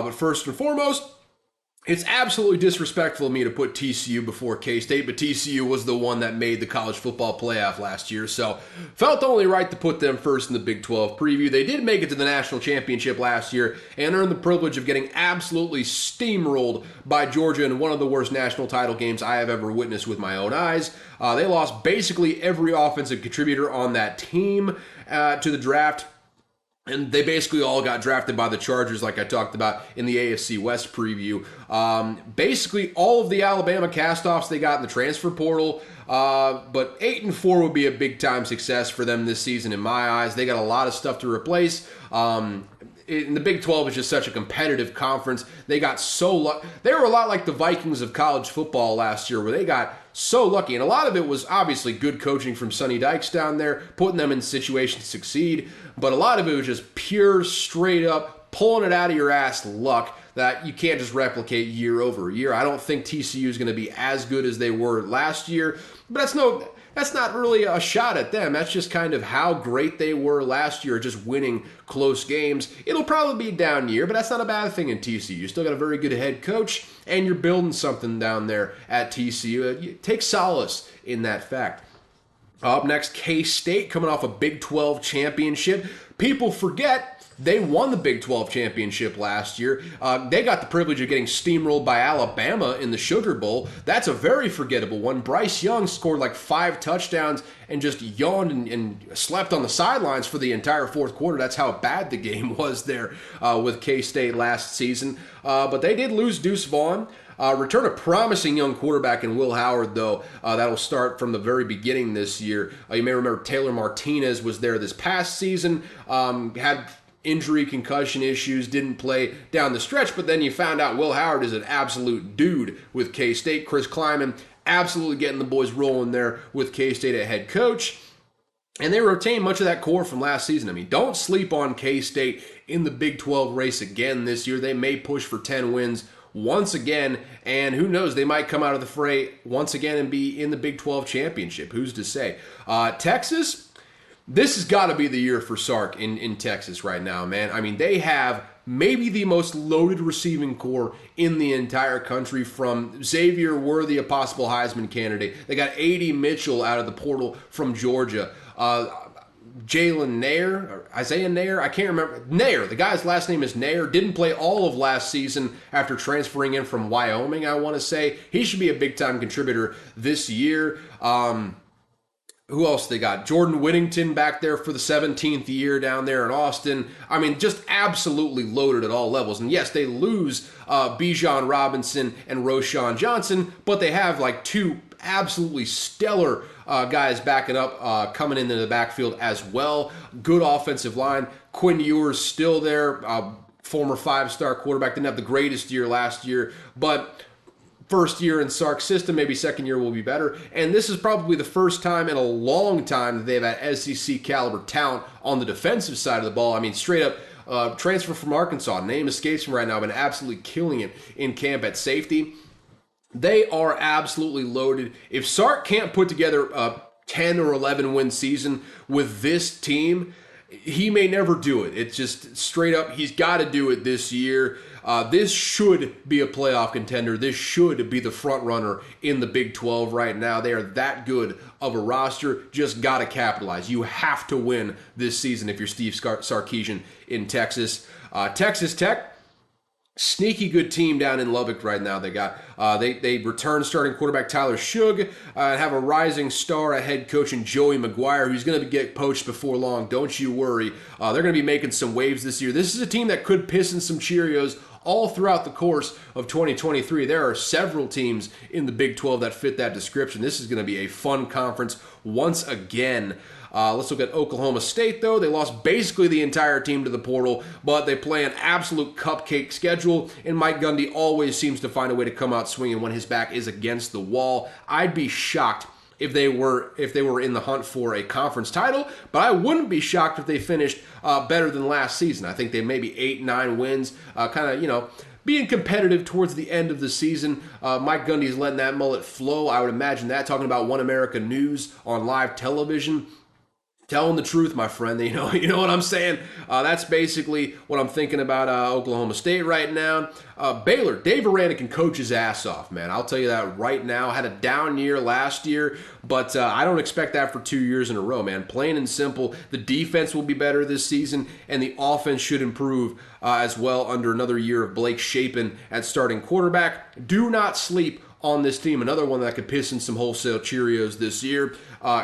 But first and foremost, it's absolutely disrespectful of me to put TCU before K-State, but TCU was the one that made the college football playoff last year, so felt only right to put them first in the Big 12 preview. They did make it to the national championship last year and earned the privilege of getting absolutely steamrolled by Georgia in one of the worst national title games I have ever witnessed with my own eyes. They lost basically every offensive contributor on that team to the draft. And they basically all got drafted by the Chargers, like I talked about in the AFC West preview. Basically, all of the Alabama castoffs they got in the transfer portal. But 8-4 would be a big-time success for them this season in my eyes. They got a lot of stuff to replace. In the Big 12 is just such a competitive conference. They got so they were a lot like the Vikings of college football last year, where they got so lucky. And a lot of it was obviously good coaching from Sonny Dykes down there, putting them in situations to succeed. But a lot of it was just pure, straight up, pulling it out of your ass luck that you can't just replicate year over year. I don't think TCU is going to be as good as they were last year, but that's not really a shot at them. That's just kind of how great they were last year, just winning close games. It'll probably be a down year, but that's not a bad thing in TCU. You still got a very good head coach, and you're building something down there at TCU. You take solace in that fact. Up next, K-State coming off a Big 12 championship. People forget they won the Big 12 championship last year. They got the privilege of getting steamrolled by Alabama in the Sugar Bowl. That's a very forgettable one. Bryce Young scored like 5 touchdowns and just yawned and slept on the sidelines for the entire fourth quarter. That's how bad the game was there with K-State last season. But they did lose Deuce Vaughn. Return a promising young quarterback in Will Howard, though. That'll start from the very beginning this year. You may remember Taylor Martinez was there this past season, had injury, concussion issues, didn't play down the stretch, but then you found out Will Howard is an absolute dude with K-State. Chris Kleiman absolutely getting the boys rolling there with K-State at head coach. And they retained much of that core from last season. I mean, don't sleep on K-State in the Big 12 race again this year. They may push for 10 wins once again, and who knows, they might come out of the fray once again and be in the Big 12 championship. Who's to say? Texas, this has got to be the year for Sark in Texas right now, man. I mean, they have maybe the most loaded receiving core in the entire country, from Xavier Worthy, a possible Heisman candidate. They got A.D. Mitchell out of the portal from Georgia. Jalen Nair, or Isaiah Nair, I can't remember. Nair, the guy's last name is Nair, didn't play all of last season after transferring in from Wyoming, I want to say. He should be a big-time contributor this year. Who else they got? Jordan Whittington back there for the 17th year down there in Austin. I mean, just absolutely loaded at all levels. And yes, they lose Bijan Robinson and Roshan Johnson, but they have like 2 absolutely stellar guys backing up, coming into the backfield as well. Good offensive line. Quinn Ewers still there, former 5-star quarterback. Didn't have the greatest year last year, but first year in Sark's system, maybe second year will be better. And this is probably the first time in a long time that they've had SEC caliber talent on the defensive side of the ball. I mean, straight up transfer from Arkansas, name escapes me right now, been absolutely killing it in camp at safety. They are absolutely loaded. If Sark can't put together a 10 or 11 win season with this team, he may never do it. It's just straight up, he's got to do it this year. This should be a playoff contender. This should be the front runner in the Big 12 right now. They are that good of a roster. Just got to capitalize. You have to win this season if you're Steve Sarkisian in Texas. Texas Tech, sneaky good team down in Lubbock right now. They got they return starting quarterback Tyler Shug, have a rising star at head coach in Joey McGuire, who's going to get poached before long. Don't you worry. They're going to be making some waves this year. This is a team that could piss in some Cheerios all throughout the course of 2023. There are several teams in the Big 12 that fit that description. This is going to be a fun conference once again. Let's look at Oklahoma State, though. They lost basically the entire team to the portal, but they play an absolute cupcake schedule, and Mike Gundy always seems to find a way to come out swinging when his back is against the wall. I'd be shocked if they were in the hunt for a conference title, but I wouldn't be shocked if they finished better than last season. I think they maybe 8-9 wins, being competitive towards the end of the season. Mike Gundy's letting that mullet flow. I would imagine that, talking about One America News on live television. Telling the truth, my friend. You know what I'm saying. That's basically what I'm thinking about Oklahoma State right now. Baylor, Dave Aranda can coach his ass off, man. I'll tell you that right now. Had a down year last year, but I don't expect that for 2 years in a row, man. Plain and simple. The defense will be better this season, and the offense should improve as well under another year of Blake Shapen at starting quarterback. Do not sleep on this team. Another one that could piss in some wholesale Cheerios this year.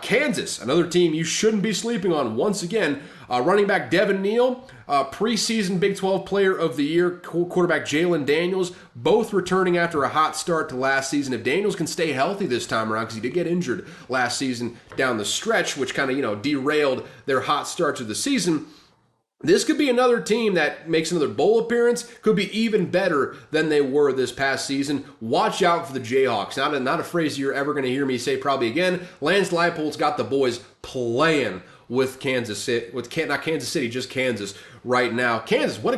Kansas, another team you shouldn't be sleeping on. Once again, running back Devin Neal, preseason Big 12 Player of the Year, quarterback Jalen Daniels, both returning after a hot start to last season. If Daniels can stay healthy this time around, because he did get injured last season down the stretch, which kind of, derailed their hot start to the season, this could be another team that makes another bowl appearance, could be even better than they were this past season. Watch out for the Jayhawks. Not a phrase you're ever going to hear me say probably again. Lance Leipold's got the boys playing with Kansas City, not Kansas City, just Kansas right now. Kansas, what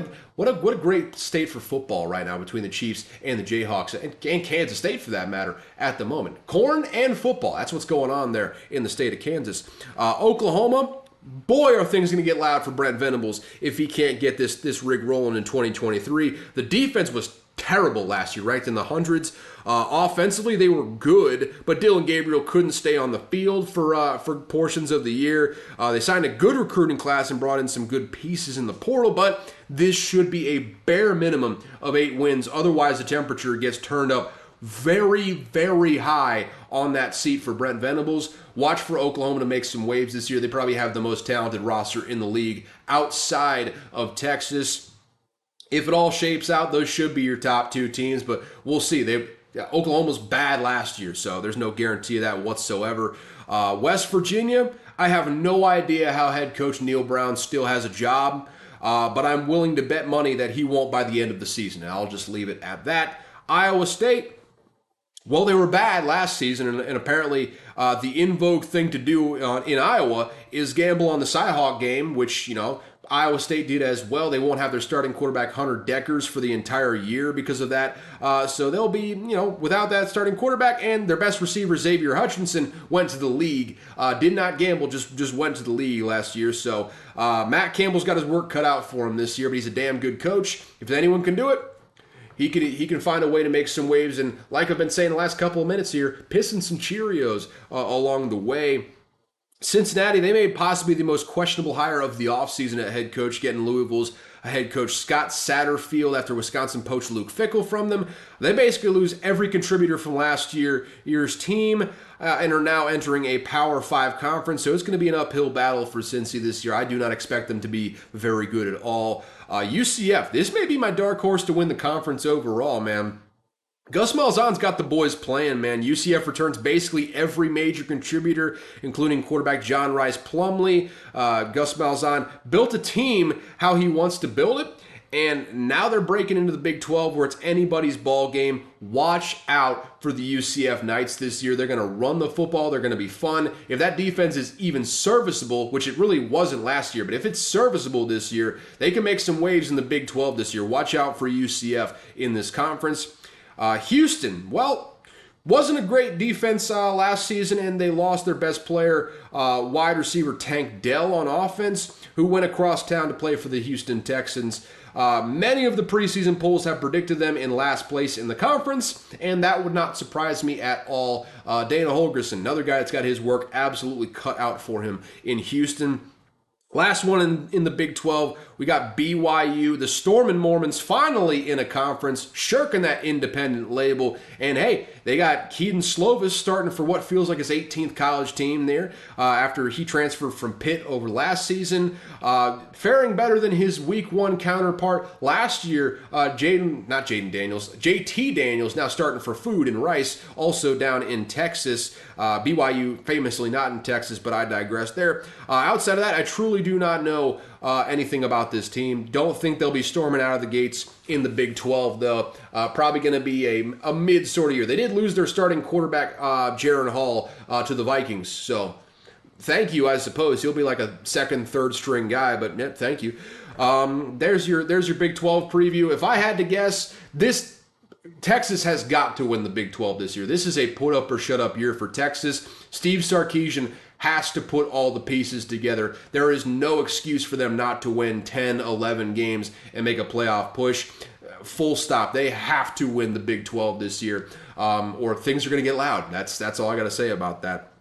a great state for football right now between the Chiefs and the Jayhawks, and Kansas State for that matter at the moment. Corn and football, that's what's going on there in the state of Kansas. Oklahoma, boy, are things going to get loud for Brent Venables if he can't get this rig rolling in 2023. The defense was terrible last year, ranked in the hundreds. Offensively, they were good, but Dylan Gabriel couldn't stay on the field for portions of the year. They signed a good recruiting class and brought in some good pieces in the portal, but this should be a bare minimum of 8 wins. Otherwise, the temperature gets turned up very, very high on that seat for Brent Venables. Watch for Oklahoma to make some waves this year. They probably have the most talented roster in the league outside of Texas. If it all shapes out, those should be your top 2 teams, but we'll see. Oklahoma was bad last year, so there's no guarantee of that whatsoever. West Virginia, I have no idea how head coach Neil Brown still has a job, but I'm willing to bet money that he won't by the end of the season. And I'll just leave it at that. Iowa State, well, they were bad last season, and apparently the in vogue thing to do in Iowa is gamble on the Cyhawk game, which, Iowa State did as well. They won't have their starting quarterback Hunter Deckers for the entire year because of that. So they'll be, without that starting quarterback, and their best receiver, Xavier Hutchinson, went to the league. Did not gamble, just went to the league last year. So Matt Campbell's got his work cut out for him this year, but he's a damn good coach. If anyone can do it, he can find a way to make some waves, and like I've been saying the last couple of minutes here, pissing some Cheerios along the way. Cincinnati, they made possibly the most questionable hire of the offseason at head coach, getting Louisville's head coach Scott Satterfield after Wisconsin poached Luke Fickell from them. They basically lose every contributor from last year's team and are now entering a Power 5 conference, so it's going to be an uphill battle for Cincy this year. I do not expect them to be very good at all. UCF, this may be my dark horse to win the conference overall, man. Gus Malzahn's got the boys playing, man. UCF returns basically every major contributor, including quarterback John Rice Plumlee. Gus Malzahn built a team how he wants to build it, and now they're breaking into the Big 12 where it's anybody's ball game. Watch out for the UCF Knights this year. They're going to run the football. They're going to be fun. If that defense is even serviceable, which it really wasn't last year, but if it's serviceable this year, they can make some waves in the Big 12 this year. Watch out for UCF in this conference. Houston, well, wasn't a great defense last season, and they lost their best player, wide receiver Tank Dell on offense, who went across town to play for the Houston Texans. Many of the preseason polls have predicted them in last place in the conference, and that would not surprise me at all. Dana Holgorsen, another guy that's got his work absolutely cut out for him in Houston. Last one in the Big 12, we got BYU. The Storm and Mormons finally in a conference, shirking that independent label. And hey, they got Keaton Slovis starting for what feels like his 18th college team there after he transferred from Pitt over last season. Faring better than his week 1 counterpart last year. JT Daniels now starting for Food and Rice, also down in Texas. BYU famously not in Texas, but I digress there. Outside of that, I truly do not know anything about this team. Don't think they'll be storming out of the gates in the Big 12, though. Probably going to be a mid sort of year. They did lose their starting quarterback, Jaron Hall, to the Vikings. So thank you, I suppose. He'll be like a second, third string guy, but yeah, thank you. There's your Big 12 preview. If I had to guess, Texas has got to win the Big 12 this year. This is a put up or shut up year for Texas. Steve Sarkisian has to put all the pieces together. There is no excuse for them not to win 10, 11 games and make a playoff push. Full stop. They have to win the Big 12 this year, or things are going to get loud. That's all I got to say about that.